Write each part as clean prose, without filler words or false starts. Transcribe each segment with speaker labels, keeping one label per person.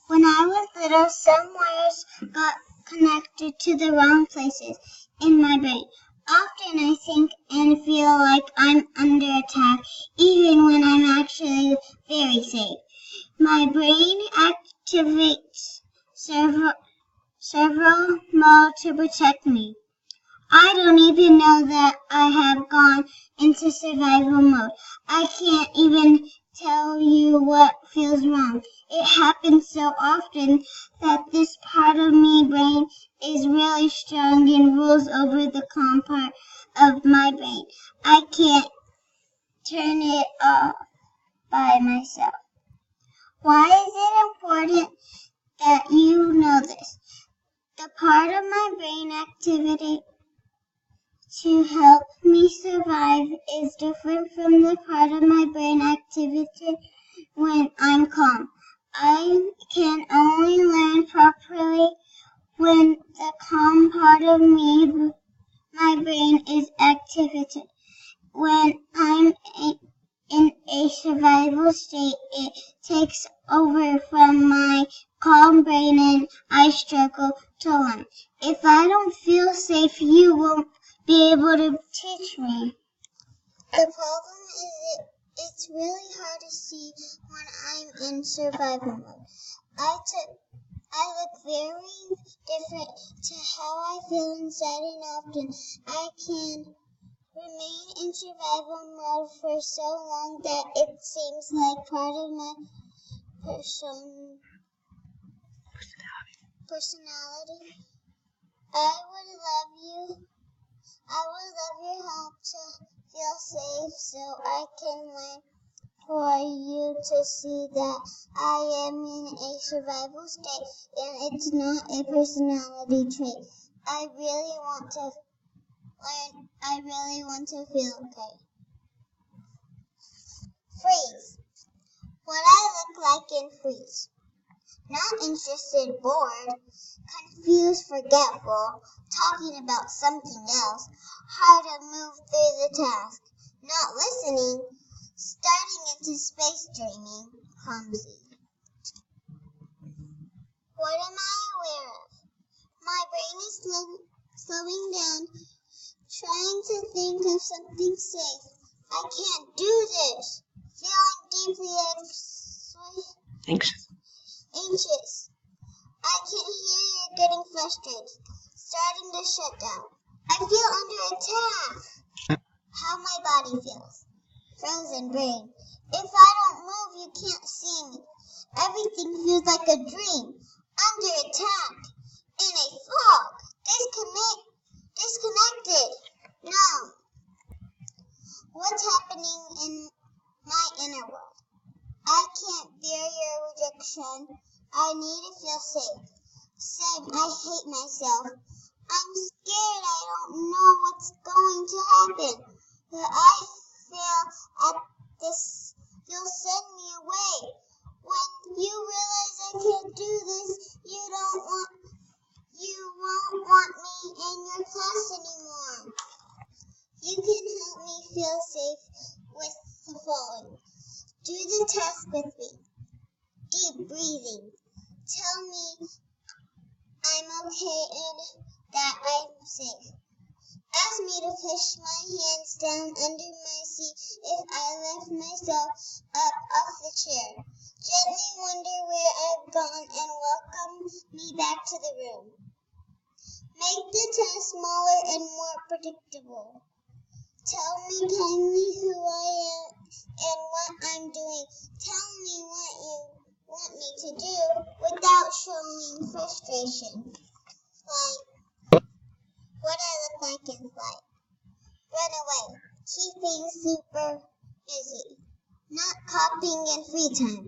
Speaker 1: When I was little, some wires got connected to the wrong places in my brain. Often I think and feel like I'm under attack, even when I'm actually very safe. My brain activates several modes to protect me. I don't even know that I have gone into survival mode. I can't even tell you what feels wrong. It happens so often that this part of me brain is really strong and rules over the calm part of my brain. I can't turn it off by myself. Why is it important that you know this? The part of my brain activity to help me survive is different from the part of my brain activity when I'm calm. I can only learn properly when the calm part of me, my brain, is activated. When I'm in a survival state, it takes over from my calm brain and I struggle to learn. If I don't feel safe, you won't be able to teach me. The problem is it's really hard to see when I'm in survival mode. I look very different to how I feel inside, and often I can remain in survival mode for so long that it seems like part of my personality. I would love your help to feel safe so I can learn for you to see that I am in a survival state and it's not a personality trait. I really want to learn. I really want to feel okay. Freeze. What I look like in freeze. Not interested, bored, confused, forgetful, talking about something else, hard to move through the task, not listening, starting into space dreaming, clumsy. What am I aware of? My brain is slowing down, trying to think of something safe. I can't do this. Feeling deeply anxious. I can hear you getting frustrated, starting to shut down. I feel under attack. How my body feels. Frozen brain. If I don't move, you can't see me. Everything feels like a dream. Under attack. In a fog. Disconnected. No. What's happening in my inner world? I can't bear your rejection. I need to feel safe. Same, I hate myself. I'm scared. I don't know what's going to happen. But I feel at this, you'll send me away. When you realize I can't do this, you won't want me in your class anymore. You can help me feel safe with the following. Do the task with me. Deep breathing. Tell me I'm okay and that I'm safe. Ask me to push my hands down under my seat if I lift myself up off the chair. Gently wonder where I've gone and welcome me back to the room. Make the task smaller and more predictable. Tell me kindly who I am and what I'm doing. Tell me what you want me to do without showing frustration. Like what I look like in flight. Run away. Keeping super busy. Not copying in free time.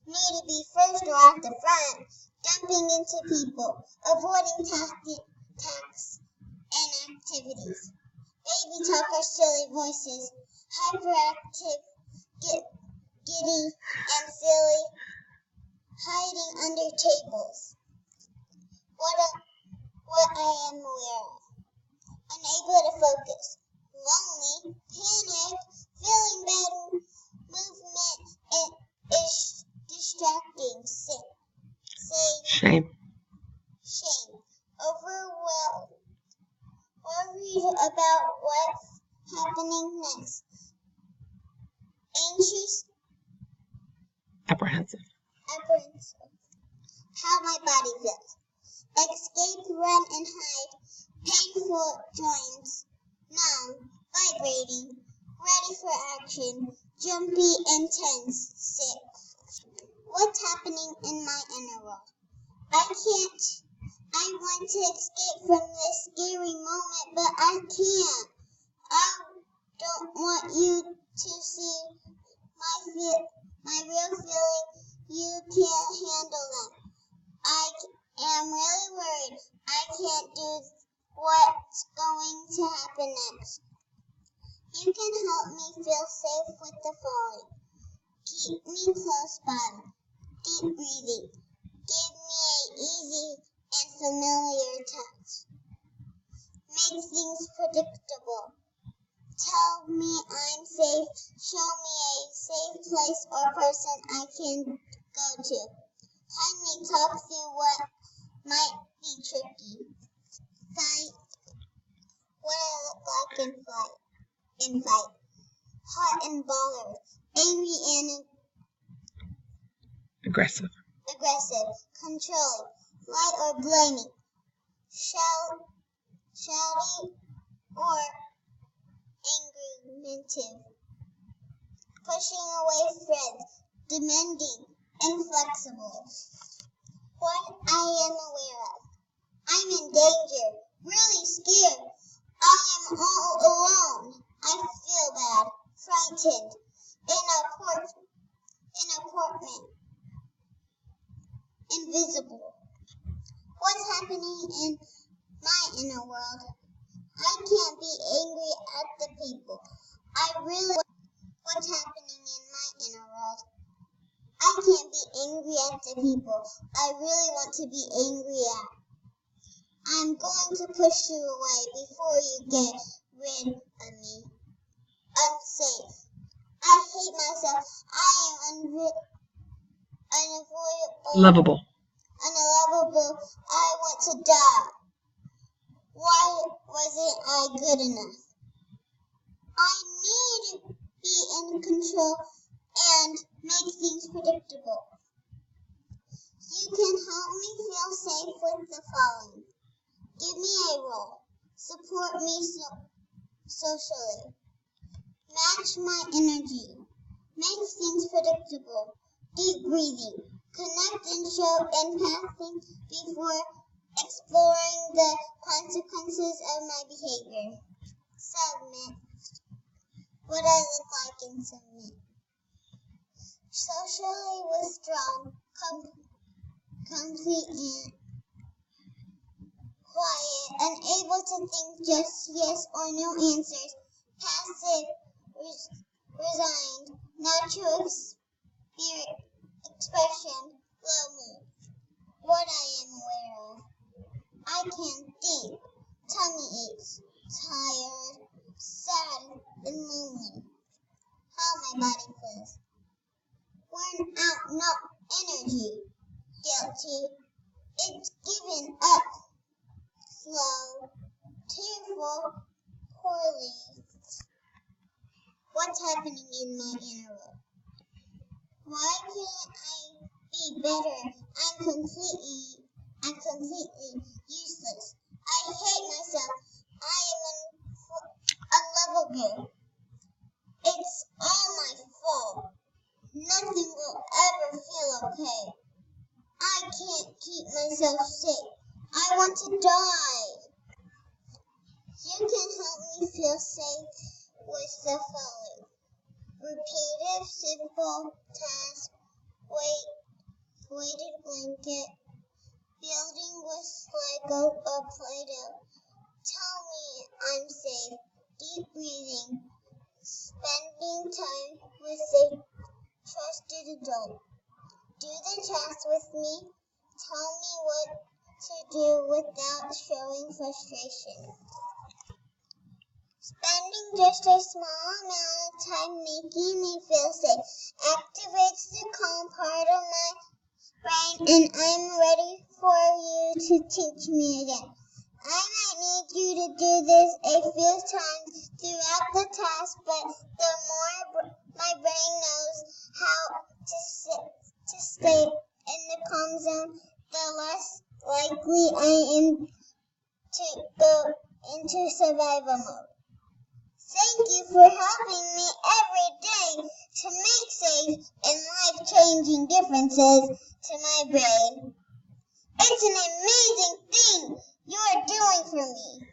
Speaker 1: Need to be first or at the front. Jumping into people. Avoiding tasks and activities. Baby talk or silly voices. Hyperactive, giddy, and silly. Hiding under tables. What I am aware of. Unable to focus. Lonely, panic, feeling bad, movement is distracting, sick.
Speaker 2: Shame.
Speaker 1: Shame. Worried about what's happening next. Anxious.
Speaker 2: Apprehensive.
Speaker 1: How my body feels. Escape, run, and hide. Painful joints. Numb. Vibrating. Ready for action. Jumpy and tense. Sick. What's happening in my inner world? I want to escape from this scary moment, but I can't. I don't want you to see my real feeling. You can't handle them. I am really worried. I can't do what's going to happen next. You can help me feel safe with the following. Keep me close by. Deep breathing. Give me an easy and familiar touch. Make things predictable. Tell me I'm safe. Show me a safe place or person I can go to. Help me talk through what might be tricky. Fight. What I look like in fight. Hot and bothered. Angry and
Speaker 2: Aggressive.
Speaker 1: Controlling. Light or blaming. Shouty or argumentative. Pushing away friends. Demanding. Inflexible. What I am aware of. I'm in danger. Really scared. I am all alone. I feel bad. Frightened. Inappropriate. Invisible. What's happening in my inner world? I can't be angry at the people. What's happening in my inner world? I can't be angry at the people I really want to be angry at. I'm going to push you away before you get rid of me. Unsafe. I hate myself. I am
Speaker 2: Lovable.
Speaker 1: Unlovable. I want to die. Why wasn't I good enough? I need to be in control and make things predictable. You can help me feel safe with the following. Give me a role. Support me socially. Match my energy. Make things predictable. Deep breathing. Connect and show empathy before exploring the consequences of my behavior. Submit. What I look like in submit. Socially withdrawn. Complete and quiet. Unable to think just yes or no answers. Passive. Resigned. Natural expression. Low mood. What I am aware of. I can't think. Tummy aches. Tired. Sad and lonely. How my body feels. Worn out, no energy. Guilty. It's given up. Slow. Tearful. Poorly. What's happening in my inner world? Why can't I be better? I'm completely useless. I hate myself. I am unlovable. It's all my fault. Nothing will ever feel okay. I can't keep myself safe. I want to die. You can help me feel safe with the following. Repeated, simple task. Weighted blanket. Building with Lego or Play-Doh. Tell me I'm safe. Deep breathing. Spending time with a trusted adult. Do the task with me. Tell me what to do without showing frustration. Spending just a small amount of time making me feel safe activates the calm part of my brain and I'm ready for you to teach me again. I might need you to do this a few times throughout the task, but the more my brain knows how to stay in the calm zone, the less likely I am to go into survival mode. Thank you for helping me every day to make safe and life-changing differences to my brain. It's an amazing thing you're doing for me.